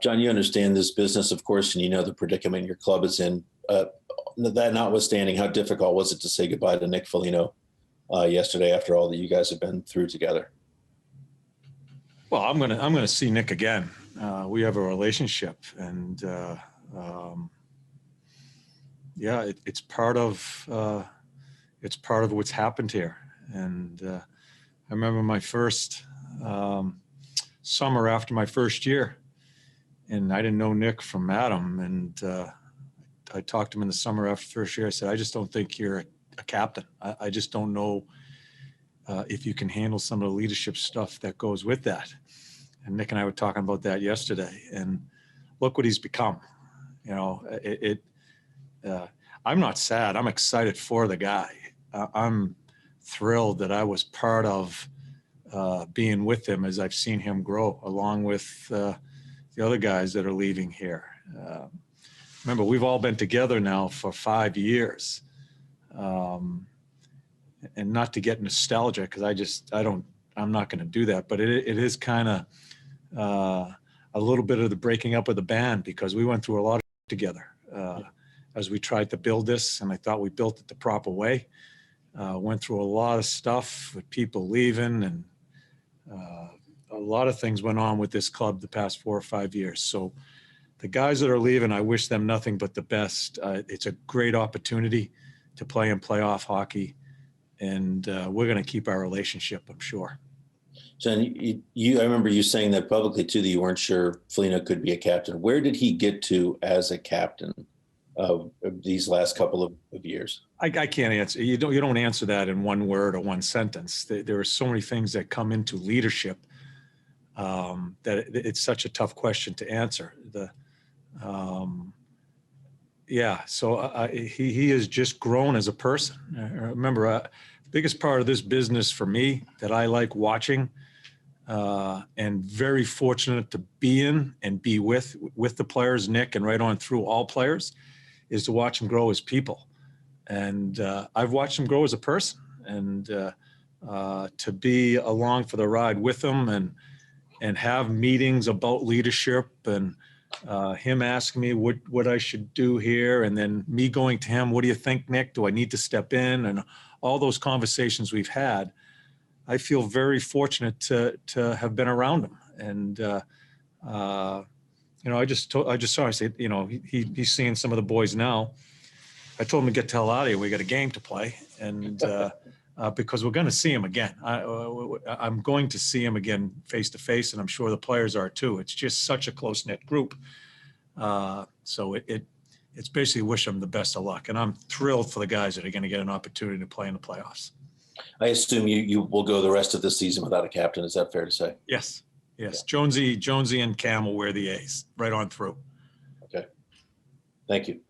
John, you understand this business, of course, and you know the predicament your club is in. That notwithstanding, how difficult was it to say goodbye to Nick Foligno yesterday after all that you guys have been through together? Well, I'm gonna see Nick again. We have a relationship, and yeah, it's part of what's happened here. And I remember my first summer after my first year, and I didn't know Nick from Adam, and I talked to him in the summer after first year. I said, I just don't think you're a captain. I just don't know if you can handle some of the leadership stuff that goes with that. And Nick and I were talking about that yesterday, and look what he's become. You know, I'm not sad. I'm excited for the guy. I'm thrilled that I was part of being with him as I've seen him grow, along with the other guys that are leaving here. Remember, we've all been together now for 5 years. And not to get nostalgic, because I'm not going to do that, but it is kind of a little bit of the breaking up of the band, because we went through a lot together as we tried to build this, and I thought we built it the proper way. Went through a lot of stuff with people leaving, and a lot of things went on with this club the past 4 or 5 years. So the guys that are leaving, I wish them nothing but the best. It's a great opportunity to play in playoff hockey, and we're going to keep our relationship, I'm sure. John, I remember you saying that publicly too, that you weren't sure Foligno could be a captain. Where did he get to as a captain of these last couple of years? I can't answer. You don't answer that in one word or one sentence. There are so many things that come into leadership that it's such a tough question to answer. He has just grown as a person. Remember, the biggest part of this business for me that I like watching, and very fortunate to be in and be with the players, Nick, and right on through all players, is to watch them grow as people. And I've watched them grow as a person, and to be along for the ride with them, and have meetings about leadership, and him asking me what I should do here, and then me going to him, what do you think, Nick? Do I need to step in? And all those conversations we've had, I feel very fortunate to have been around him. And I just saw, I said, he's seeing some of the boys now. I told him to get the hell out of here. We got a game to play, and because we're going to see him again. I'm going to see him again face to face, and I'm sure the players are too. It's just such a close-knit group. So it's basically wish them the best of luck. And I'm thrilled for the guys that are going to get an opportunity to play in the playoffs. I assume you will go the rest of the season without a captain. Is that fair to say? Yes. Yeah. Jonesy and Cam will wear the A's right on through. Okay. Thank you.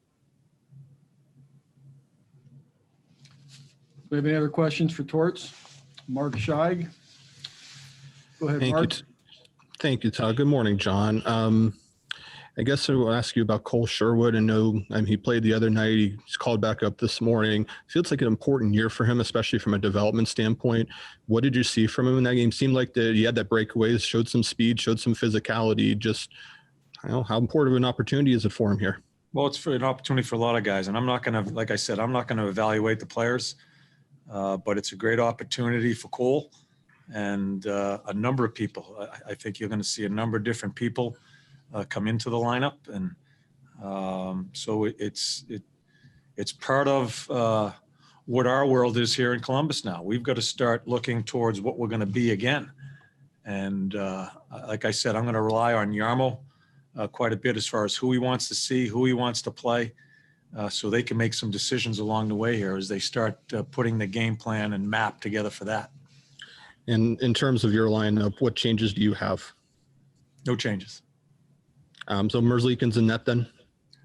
Do we have any other questions for Torts? Mark Scheig. Go ahead, Mark. Thank you, Todd. Good morning, John. I guess I will ask you about Cole Sherwood. He played the other night. He's called back up this morning. Feels like an important year for him, especially from a development standpoint. What did you see from him in that game? Seemed like he had that breakaways, showed some speed, showed some physicality. Just, how important of an opportunity is it for him here? Well, it's an opportunity for a lot of guys. And I'm not going to, like I said, I'm not going to evaluate the players. But it's a great opportunity for Cole and a number of people. I think you're going to see a number of different people come into the lineup, and so it's part of what our world is here in Columbus now. We've got to start looking towards what we're going to be again. And like I said, I'm going to rely on Jarmo quite a bit as far as who he wants to see, who he wants to play. So they can make some decisions along the way here as they start putting the game plan and map together for that. And in terms of your lineup, what changes do you have? No changes. So Merzlikins in net then?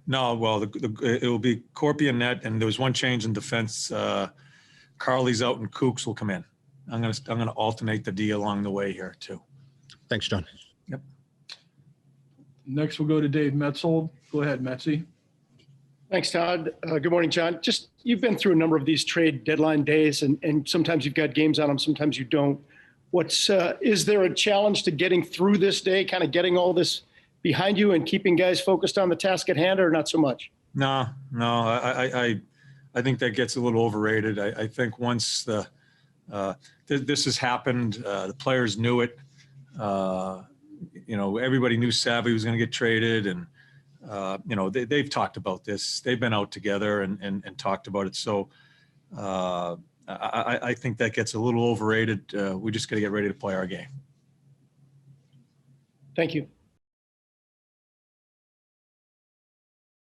No, well, it will be Corpy in net, and there was one change in defense. Carly's out and Kooks will come in. I'm gonna alternate the D along the way here too. Thanks, John. Yep. Next, we'll go to Dave Metzold. Go ahead, Metzy. Thanks, Todd. Good morning, John. Just, you've been through a number of these trade deadline days, and sometimes you've got games on them, sometimes you don't. Is there a challenge to getting through this day, kind of getting all this behind you and keeping guys focused on the task at hand, or not so much? No, I think that gets a little overrated. I think once this has happened, the players knew it. Everybody knew Savvy was going to get traded, and they've talked about this. They've been out together and talked about it. So I think that gets a little overrated. We just got to get ready to play our game. Thank you.